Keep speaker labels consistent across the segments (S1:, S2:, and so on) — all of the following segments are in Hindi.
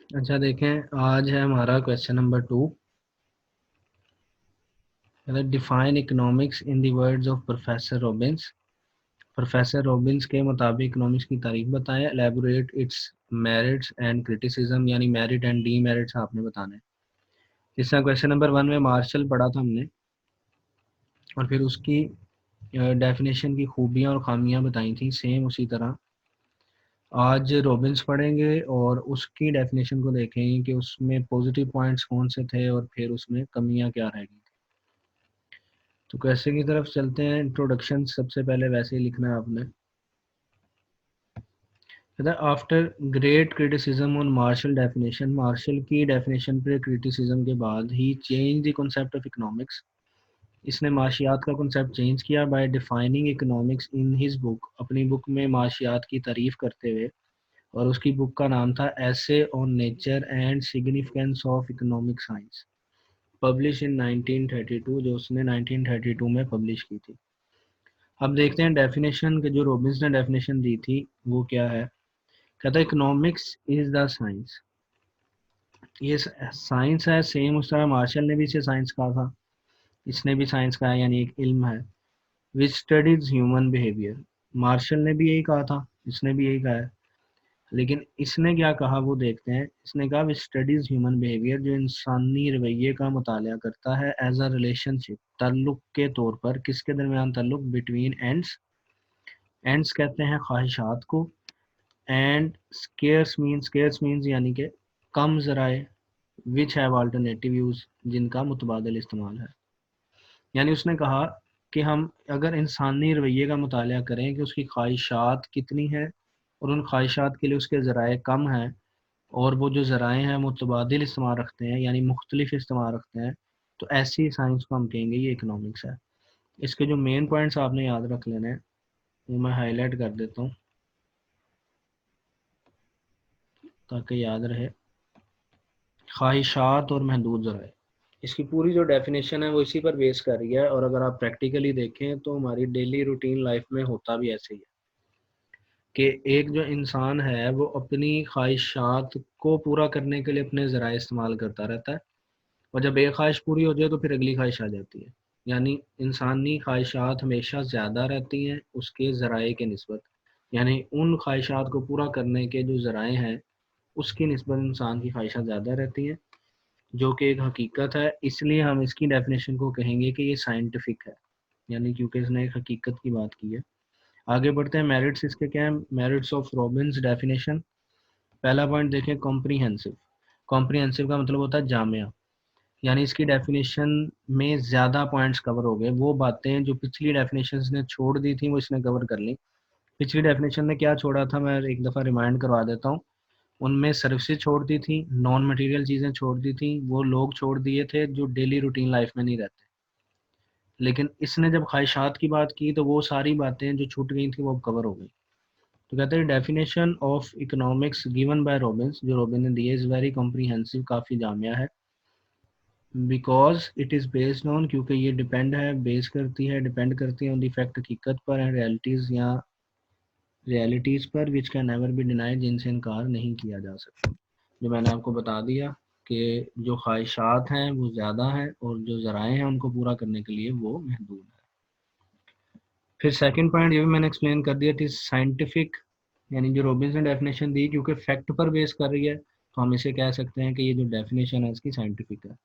S1: अच्छा देखें, आज है हमारा question number 2। Define economics in the words of professor Robins. Professor Robins के मुताबिक इकोनॉमिक्स की तारीफ बताएं। Elaborate it's merits and criticism, यानी मेरिट एंड डीमेरिट्स आपने बताना है। जिस तरह क्वेश्चन नंबर 1 में मार्शल पढ़ा था हमने, और फिर उसकी डेफिनेशन की खूबियाँ और खामियाँ बताई थी, सेम उसी तरह आज रॉबिन्स पढ़ेंगे और उसकी डेफिनेशन को देखेंगे कि उसमें पॉजिटिव पॉइंट्स कौन से थे और फिर उसमें कमियाँ क्या रह गई। तो कैसे की तरफ चलते हैं। इंट्रोडक्शन सबसे पहले वैसे ही लिखना है आपने। After great criticism on Marshall definition, Marshall की डेफिनेशन पर क्रिटिसिज्म के बाद ही change the concept of economics. इसने माशियात का कॉन्सेप्ट चेंज किया by defining economics in his book. अपनी बुक में माशियात की तारीफ करते हुए, और उसकी बुक का नाम था essay on nature and significance of economic science, publish in 1932, जो उसने 1932 में पब्लिश की थी। अब देखते हैं डेफिनेशन के, जो रॉबिन्स ने डेफिनेशन दी थी वो क्या है। कहता है इकोनॉमिक्स इज द साइंस। ये साइंस है, सेम उस तरह मार्शल ने भी इसे साइंस कहा था, इसने भी साइंस कहा है, यानी एक इल्म है। Which studies human behaviour, martial ने भी यही कहा था, इसने भी यही कहा है। लेकिन इसने क्या कहा वो देखते हैं। इसने कहा विच स्टडीज ह्यूमन बिहेवियर, जो इंसानी रवैये का मुताला करता है एज अ रिलेशनशिप, ताल्लुक के तौर पर। किसके दरमियान ताल्लुक, बिटवीन एंड्स। एंड्स कहते हैं ख्वाहिशात को। एंड स्केर्स मीन्स यानी कि कम ज़राए। विच हैव अल्टरनेटिव यूज, जिनका मुतबादल इस्तेमाल है। यानी उसने कहा कि हम अगर इंसानी रवैये का मुताला करें कि उसकी ख्वाहिशात कितनी है, और उन ख्वाहिशात के लिए उसके ज़राए कम हैं, और वो जो ज़राए हैं मुतबादिल इस्तेमाल रखते हैं, यानी मुख्तलिफ इस्तेमाल रखते हैं, तो ऐसी साइंस को हम कहेंगे ये इकोनॉमिक्स है। इसके जो मेन पॉइंट्स आपने याद रख लेने हैं वो मैं हाईलाइट कर देता हूँ ताकि याद रहे। ख्वाहिशात और महदूद ज़राए, इसकी पूरी जो डेफिनेशन है वो इसी पर बेस कर रही है, और अगर आप प्रैक्टिकली देखें तो हमारी डेली रूटीन लाइफ में होता भी ऐसे ही है कि एक जो इंसान है वो अपनी ख्वाहिशात को पूरा करने के लिए अपने ज़राए इस्तेमाल करता रहता है, और जब एक ख्वाहिश पूरी हो जाए तो फिर अगली ख्वाहिश आ जाती है। यानी इंसानी ख्वाहिशात हमेशा ज़्यादा रहती हैं उसके ज़राए के निस्बत, यानी उन ख्वाहिशात को पूरा करने के जो ज़राए हैं उसकी निस्बत इंसान की ख्वाहिशात ज़्यादा रहती हैं, जो कि एक हकीकत है। इसलिए हम इसकी डेफिनेशन को कहेंगे कि ये साइंटिफिक है, यानी क्योंकि इसने एक हकीकत की बात की है। आगे बढ़ते हैं। मेरिट्स इसके क्या है। मेरिट्स ऑफ रॉबिन्स डेफिनेशन, पहला पॉइंट देखें, कॉम्प्रीहेंसिव। कॉम्प्रीहेंसिव का मतलब होता है जामिया, यानी इसकी डेफिनेशन में ज़्यादा पॉइंट्स कवर हो गए। वो बातें जो पिछली डेफिनेशन ने छोड़ दी थी वो इसने कवर कर ली। पिछली डेफिनेशन ने क्या छोड़ा था, मैं एक दफ़ा रिमाइंड करवा देता हूँ। उनमें सर्विसेज छोड़ दी थी, नॉन मटेरियल चीज़ें छोड़ दी थी, वो लोग छोड़ दिए थे जो डेली रूटीन लाइफ में नहीं रहते। लेकिन इसने जब ख्वाहिशात की बात की तो वो सारी बातें जो छूट गई थी वो अब कवर हो गई। तो कहते हैं definition of economics given by Robins, जो रॉबिन ने दी है, इज़ वेरी कॉम्प्रीहेंसिव, काफ़ी जामिया है। Because it is based on, क्योंकि ये डिपेंड है, बेस करती है, डिपेंड करती है ऑन द फैक्ट, हकीकत पर, एंड रियलिटीज़ या रियलिटीज़ पर, which can never be denied, जिनसे इनकार नहीं किया जा सकता। जो मैंने आपको बता दिया कि जो ख्वाहिशात हैं वो ज़्यादा हैं और जो ज़राए हैं उनको पूरा करने के लिए वो महदूद है। फिर सेकंड पॉइंट ये भी मैंने एक्सप्लेन कर दिया, इट इज़ साइंटिफिक, यानी जो रॉबिन्स ने डेफिनेशन दी क्योंकि फैक्ट पर बेस कर रही है, तो हम इसे कह सकते हैं कि ये जो डेफिनेशन है इसकी साइंटिफिक है।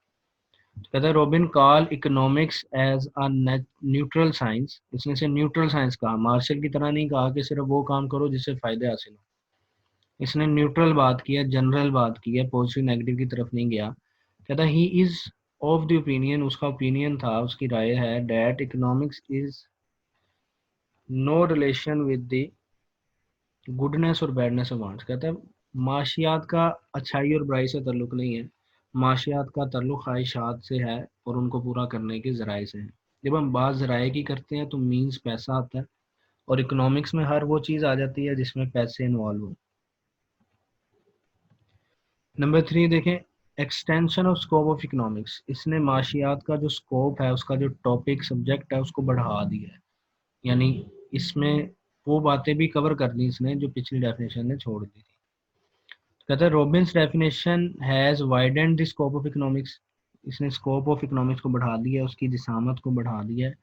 S1: कहता है Robin call economics as a neutral science. इसने से न्यूट्रल साइंस कहा, मार्शल की तरह नहीं कहा कि सिर्फ वो काम करो जिससे फायदे हासिल हो। इसने न्यूट्रल बात की है, जनरल बात की है, पॉजिटिव नेगेटिव की तरफ नहीं गया। कहता he is of the opinion, उसका ओपिनियन था, उसकी राय है, that economics is no relation with the goodness और बैडनेस ऑफ वांट्स। कहता है माशियात का अच्छाई और बुराई से ताल्लुक नहीं है, माशियात का ताल्लुक ख्वाहिशात से है और उनको पूरा करने के ज़राए से है। जब हम बात ज़राए की करते हैं तो मीन्स पैसा आता है, और इकोनॉमिक्स में हर वो चीज़ आ जाती है जिसमें पैसे इन्वॉल्व हो। नंबर 3 देखें, extension of scope of economics. इसने माशियात का जो स्कोप है, उसका जो टॉपिक सब्जेक्ट है उसको बढ़ा दिया है, यानी इसमें वो बातें भी कवर कर दी इसने जो पिछली डेफिनेशन ने छोड़ दी थी। कहता है Robbins definition has widened the scope of economics, इसने स्कोप ऑफ इकोनॉमिक्स को बढ़ा दिया, उसकी जिसामत को बढ़ा दिया है।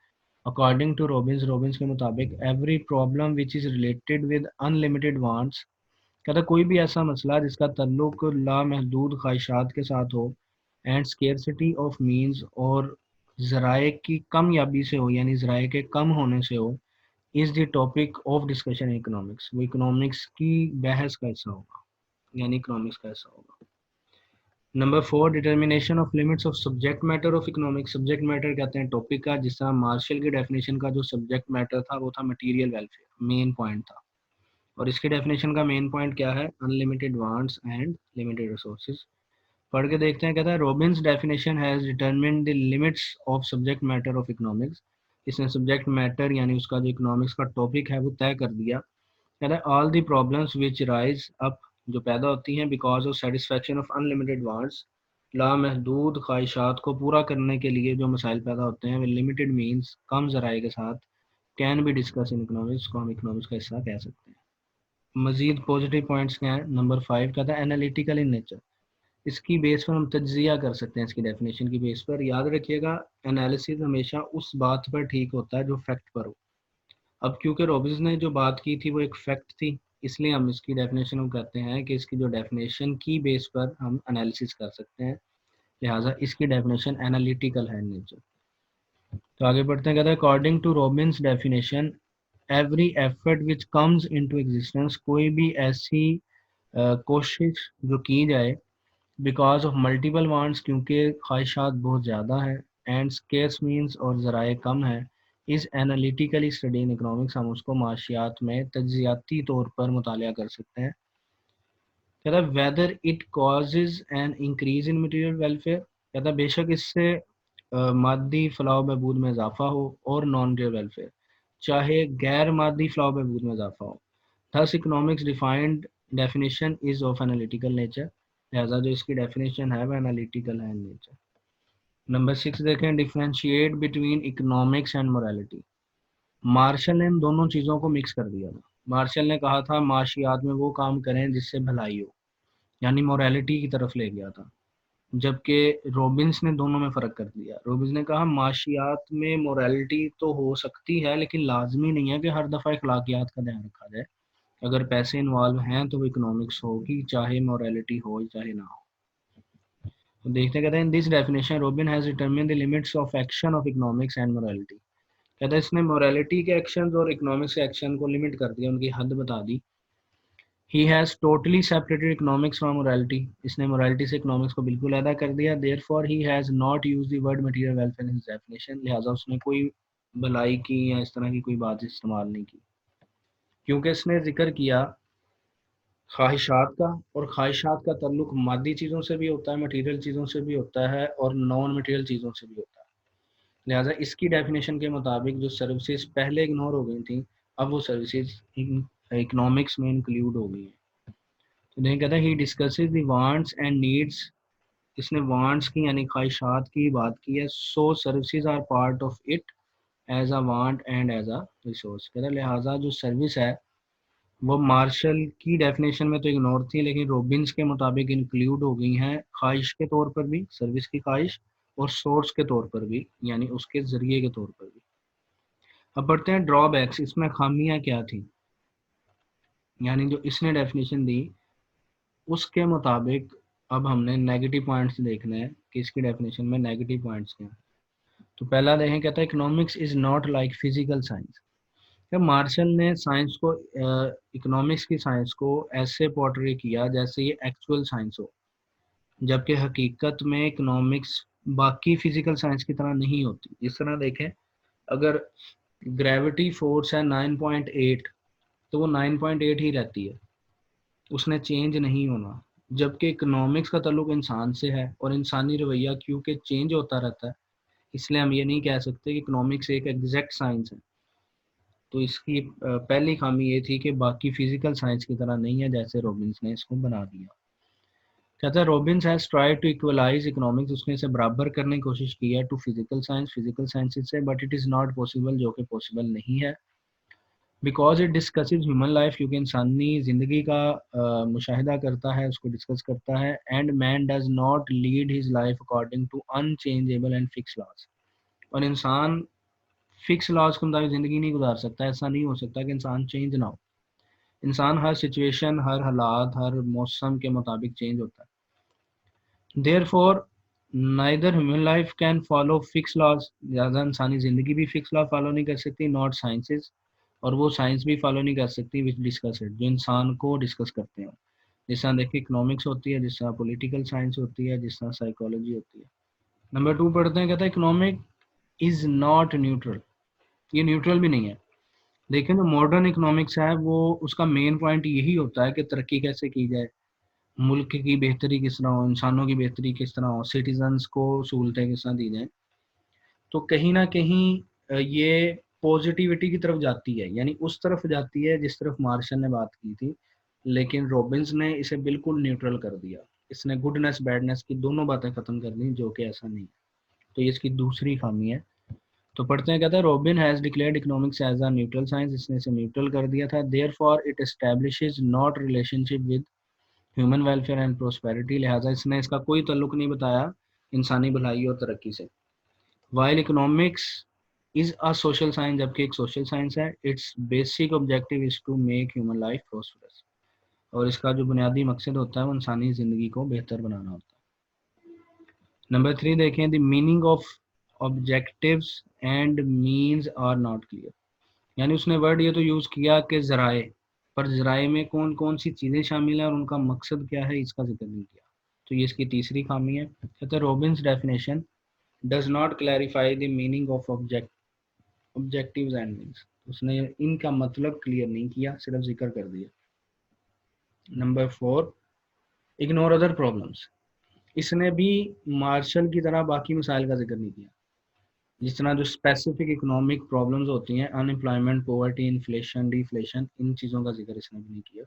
S1: अकॉर्डिंग टू रॉबिन्स, रॉबिन्स के मुताबिक every problem which is related with unlimited wants, कहता है कोई भी ऐसा मसला जिसका ताल्लुक लामहदूद ख्वाहिशात के साथ हो, एंड स्केर्सिटी ऑफ मीन्स, और ज़राए की कमयाबी से हो, यानी ज़राए के कम होने से हो, is the topic of discussion economics, वो इकोनॉमिक्स की बहस का हिस्सा होगा, यानी इकोनॉमिक्स का हिस्सा होगा। Number 4, determination of limits of subject matter of economics. Subject matter कहते हैं टॉपिक का, जिस तरह मार्शल की डेफिनेशन का जो सब्जेक्ट मैटर था वो था मटेरियल वेलफेयर, मेन पॉइंट था। और इसकी डेफिनेशन का मेन पॉइंट क्या है? Unlimited wants and limited resources. पढ़ के देखते हैं। कहता है Robbins definition has determined the limits of subject matter of economics, इसने सब्जेक्ट मैटर यानी उसका जो इकोनॉमिक्स का टॉपिक है वो तय कर दिया। कहता है all the problems which rise up, जो पैदा होती हैं because of satisfaction of unlimited wants, लामहदूद ख्वाहिशात को पूरा करने के लिए जो मसाइल पैदा होते हैं वे लिमिटेड मीन्स, कम ज़राए के साथ, can be discuss in economics, को हम इकोनॉमिक्स का हिस्सा कह सकते हैं। मजीद पॉजिटिव पॉइंट्स क्या हैं? नंबर 5 कहता है एनालिटिकल इन नेचर, इसकी बेस पर हम तज्जिया कर सकते हैं, इसकी डेफिनेशन की बेस पर। याद रखिएगा एनालिसिस हमेशा उस बात पर ठीक होता है जो फैक्ट पर हो। अब क्योंकि रॉबिन्स ने जो बात की थी वो एक फैक्ट थी, इसलिए हम इसकी डेफिनेशन को कहते हैं कि इसकी जो डेफिनेशन की बेस पर हम एनालिसिस कर सकते हैं, लिहाजा इसकी डेफिनेशन एनालिटिकल है नेचर। तो आगे बढ़ते हैं। कहते हैं according to Robbins definition every effort which comes into existence, कोई भी ऐसी कोशिश जो की जाए बिकॉज ऑफ मल्टीपल वांट्स, क्योंकि ख्वाहिशात बहुत ज़्यादा हैं, एंड स्केर्स मीन्स, और ज़राए कम है, is analytically study in economics, हम उसको माशियात में तज्जियाती तौर पर मुतालिया कर सकते हैं। कहता है whether it causes an increase in material welfare, कहता है बेशक इससे मादी फलाह बहबूद में इजाफा हो और नॉन मटीरियल वेलफेयर, चाहे गैर मादी फलाह बहबूद में इजाफा हो। Thus economics defined definition is of analytical nature, लिहाजा जो इसकी डेफिनेशन है वो एनालिटिकल है नेचर। नंबर 6 देखें, differentiate between economics and morality. Marshall ने इन दोनों चीज़ों को मिक्स कर दिया था। मार्शल ने कहा था माशियात में वो काम करें जिससे भलाई हो, यानी मोरालिटी की तरफ ले गया था, जबकि रॉबिन्स ने दोनों में फ़र्क कर दिया। रॉबिन्स ने कहा माशियात में मोरालिटी तो हो सकती है लेकिन लाजमी नहीं है कि हर दफ़ा अखलाकियात का ध्यान रखा जाए, अगर पैसे इन्वॉल्व हैं तो वो इकोनॉमिक्स होगी, चाहे मोरालिटी हो चाहे ना हो। तो देखते कहते हैं in this definition robin has determined the limits of action of economics and morality, कहता है इसने मोरालिटी के एक्शंस और इकोनॉमिक्स के एक्शन को लिमिट कर दिया, उनकी हद बता दी। He has totally separated economics from morality, इसने मोरालिटी से इकोनॉमिक्स को बिल्कुल अलग कर दिया। Therefore he has not used the word material welfare in his definition, लिहाजा उसने कोई भलाई की या इस तरह की कोई बात इस्तेमाल नहीं की, क्योंकि इसने जिक्र किया ख्वाहिशात का, और ख्वाहिशात का ताल्लुक मादी चीज़ों से भी होता है, मटेरियल चीज़ों से भी होता है, और नॉन मटेरियल चीज़ों से भी होता है। लिहाजा इसकी डेफिनेशन के मुताबिक जो सर्विसेज पहले इग्नोर हो गई थी, अब वो सर्विसेज इकोनॉमिक्स में इंक्लूड हो गई हैं। तो नहीं कहता he discusses the wants and needs, इसने वांट्स की यानी ख्वाहिशात की बात की है। So services are part of it as a want and as a resource, कहता लिहाजा जो सर्विस है वो मार्शल की डेफिनेशन में तो इग्नोर थी, लेकिन रॉबिन्स के मुताबिक इंक्लूड हो गई हैं, ख्वाहिश के तौर पर भी, सर्विस की ख्वाहिश, और सोर्स के तौर पर भी, यानी उसके ज़रिए के तौर पर भी। अब बढ़ते हैं ड्रॉबैक्स, इसमें खामियां क्या थी, यानी जो इसने डेफिनेशन दी उसके मुताबिक अब हमने नेगेटिव पॉइंट्स देखने हैं कि इसकी डेफिनेशन में नेगेटिव पॉइंट्स क्या हैं। तो पहला देखें, कहता है economics is not like physical science. क्या मार्शल ने साइंस को, इकोनॉमिक्स की साइंस को ऐसे पोर्ट्रे किया जैसे ये एक्चुअल साइंस हो, जबकि हकीकत में इकोनॉमिक्स बाकी फिजिकल साइंस की तरह नहीं होती। इस तरह देखें, अगर ग्रेविटी फोर्स है 9.8, तो वो 9.8 ही रहती है, उसने चेंज नहीं होना। जबकि इकोनॉमिक्स का ताल्लुक इंसान से है, और इंसानी रवैया क्योंकि चेंज होता रहता है, इसलिए हम ये नहीं कह सकते कि इकोनॉमिक्स एक एग्जैक्ट साइंस है। तो इसकी पहली खामी ये थी कि बाकी फिजिकल साइंस की तरह नहीं है, जैसे रॉबिन्स ने इसको बना दिया। कहता है Robbins has tried to equalize economics, उसने इसे बराबर करने की कोशिश की है to physical science, physical sciences से, but it is not possible, जो कि पॉसिबल नहीं है। Because it discusses human life, क्योंकि इंसानी ज़िंदगी का मुशाहिदा करता है, उसको डिस्कस करता है। And man does not lead his life according to unchangeable and fix laws. और इंसान फिक्स लॉज के मुताबिक ज़िंदगी नहीं गुजार सकता। ऐसा नहीं हो सकता कि इंसान चेंज ना हो। इंसान हर सिचुएशन, हर हालात, हर मौसम के मुताबिक चेंज होता है। Therefore neither human life can follow fix laws, ज़्यादा इंसानी ज़िंदगी भी फिक्स लॉ फॉलो नहीं कर सकती, नॉट साइंसेज, और वो साइंस भी फॉलो नहीं कर सकती विच डिस्कस इट, जो इंसान को डिस्कस करते हैं। जिस तरह देखिए इकोनॉमिक्स होती है, जिस तरह पॉलिटिकल साइंस होती है, जिस तरह साइकोलॉजी होती है। नंबर 2 पढ़ते हैं, कहता है इकोनॉमिक इज नॉट न्यूट्रल। ये न्यूट्रल भी नहीं है। देखिए जो मॉडर्न इकोनॉमिक्स है वो उसका मेन पॉइंट यही होता है कि तरक्की कैसे की जाए, मुल्क की बेहतरी किस तरह हो, इंसानों की बेहतरी किस तरह हो, सिटीजन्स को सहूलतें किस तरह दी जाए। तो कहीं ना कहीं ये पॉजिटिविटी की तरफ जाती है, यानी उस तरफ जाती है जिस तरफ मार्शल ने बात की थी। लेकिन रॉबिन्स ने इसे बिल्कुल न्यूट्रल कर दिया। इसने गुडनेस बैडनेस की दोनों बातें खत्म कर दी, जो कि ऐसा नहीं है। तो ये इसकी दूसरी खामी है। तो पढ़ते हैं, कहता है Robin has declared economics as a neutral science. इसने इसे न्यूट्रल कर दिया था। Therefore it establishes not relationship with human welfare and prosperity. लिहाजा इसने इसका कोई ताल्लुक नहीं बताया इंसानी भलाई और तरक्की से। While economics is a social science, जबकि एक सोशल साइंस है, its basic objective is to make human life prosperous. और इसका जो बुनियादी मकसद होता है वो इंसानी ज़िंदगी को बेहतर बनाना होता है। नंबर 3 देखें, the meaning of objectives and means are not clear. यानी उसने वर्ड ये तो यूज़ किया कि ज़राए, पर ज़राए में कौन कौन सी चीज़ें शामिल हैं और उनका मकसद क्या है, इसका जिक्र नहीं किया। तो ये इसकी तीसरी खामी है। कहते हैं Robins definition does not clarify the meaning of objectives and means. उसने इनका मतलब क्लियर नहीं किया, सिर्फ जिक्र कर दिया। Number 4, ignore other problems. इसने भी मार्शल की तरह बाकी मसाइल का जिक्र नहीं किया। जिस तरह जो स्पेसिफिक इकोनॉमिक प्रॉब्लम्स होती हैं, अनएम्प्लॉयमेंट, पॉवर्टी, इन्फ्लेशन, डिफ्लेशन, इन चीज़ों का जिक्र इसने भी नहीं किया।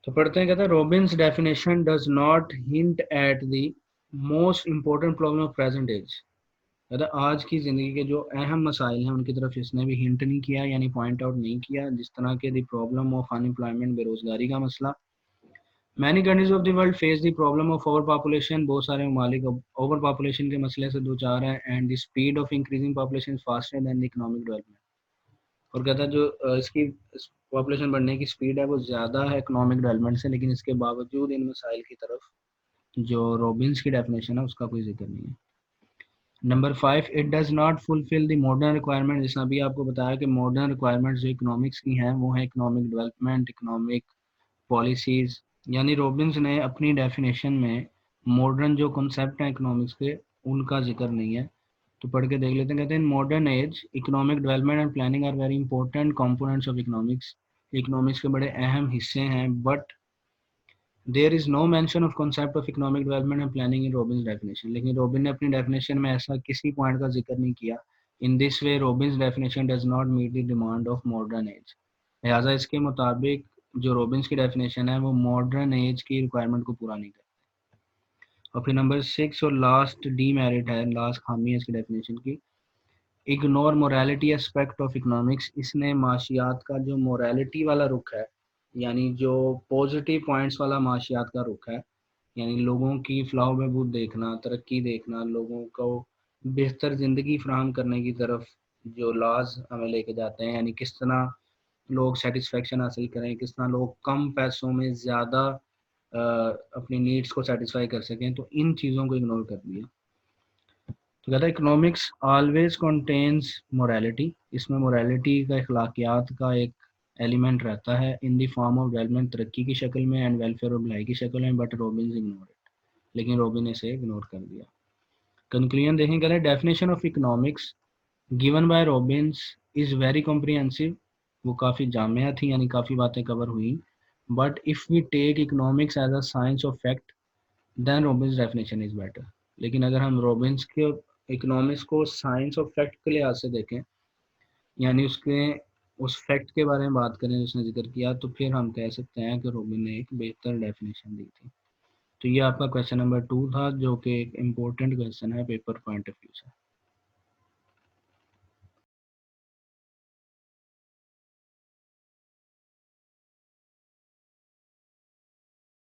S1: तो पढ़ते हैं, कहता है Robbins definition does not hint at the most important problem of present age. कहता है आज की ज़िंदगी के जो अहम मसाइल हैं उनकी तरफ इसने भी हिंट नहीं किया, यानी पॉइंट आउट नहीं किया। जिस तरह के द प्रॉब्लम ऑफ अनएम्प्लॉयमेंट, बेरोजगारी का मसला। Many countries of the world face the problem of over population. बहुत सारे ममालिक ओवर पॉपुलेशन के मसले से दो चार हैं। And the speed of increasing population faster than the economic development. और कहता है जो इसकी पॉपुलेशन बढ़ने की स्पीड है वो ज़्यादा है इकोनॉमिक डेवलपमेंट से, लेकिन इसके बावजूद इन मसाइल की तरफ जो रॉबिन्स की डेफिनेशन है उसका कोई जिक्र नहीं है। Number 5, it does not fulfil the modern requirement. जैसा अभी आपको बताया कि मॉडर्न रिक्वायरमेंट्स जो इकोनॉमिक्स की हैं वो है इकोनॉमिक डेवलपमेंट, इकोनॉमिक पॉलिसीज़। यानी रॉबिन्स ने अपनी डेफिनेशन में मॉडर्न जो कॉन्सेप्ट हैं इकोनॉमिक्स के उनका जिक्र नहीं है। तो पढ़ के देख लेते हैं। कहते हैं modern age economic development and planning are very important components of economics. Economics के बड़े अहम हिस्से हैं, but there is no mention of concept of economic development and planning in Robbins definition. लेकिन रॉबिन ने अपनी डेफिनेशन में ऐसा किसी पॉइंट का जिक्र नहीं किया। In this way Robbins definition does not meet the demand of modern age. लिहाजा इसके मुताबिक जो रॉबिन्स की डेफिनेशन है वो मॉडर्न एज की रिक्वायरमेंट को पूरा नहीं करती। और फिर नंबर 6 और लास्ट डी मेरिट है, लास्ट खामी है इसकी डेफिनेशन की, ignore morality aspect of economics. इसने माशियात का जो मोरालिटी वाला रुख है, यानी जो पॉजिटिव पॉइंट्स वाला माशियात का रुख है, यानी लोगों की फलाह बहबूद देखना, तरक्की देखना, लोगों को बेहतर ज़िंदगी फराहम करने की तरफ जो लाज हमें लेके जाते हैं, यानी किस तरह लोग सेटिस्फेक्शन हासिल करें, किस तरह लोग कम पैसों में ज़्यादा अपनी नीड्स को सेटिस्फाई कर सकें, तो इन चीज़ों को इग्नोर कर दिया। तो कहता है इकोनॉमिक्स ऑलवेज कंटेन्स मोरालिटी। इसमें मोरालिटी का, अखलाकियात का एक एलिमेंट रहता है in the form of development, तरक्की की शक्ल में, एंड वेलफेयर और भलाई की शक्ल में, बट रॉबिन्स इग्नोर इट। लेकिन रॉबिन ने इसे इग्नोर कर दिया। कंक्लूजन देखें, कहते हैं definition of economics given by Robbins is very comprehensive. वो काफ़ी जामिया थी, यानी काफ़ी बातें कवर हुई। But if we take economics as a science of fact then Robbins definition is better. लेकिन अगर हम रॉबिन्स के इकोनॉमिक्स को साइंस ऑफ फैक्ट के लिहाज से देखें, यानी उसके उस फैक्ट के बारे में बात करें जिसने जिक्र किया, तो फिर हम कह सकते हैं कि रॉबिन ने एक बेहतर डेफिनेशन दी थी। तो ये आपका क्वेश्चन नंबर 2 था, जो कि एक इम्पोर्टेंट क्वेश्चन है पेपर पॉइंट ऑफ व्यू से।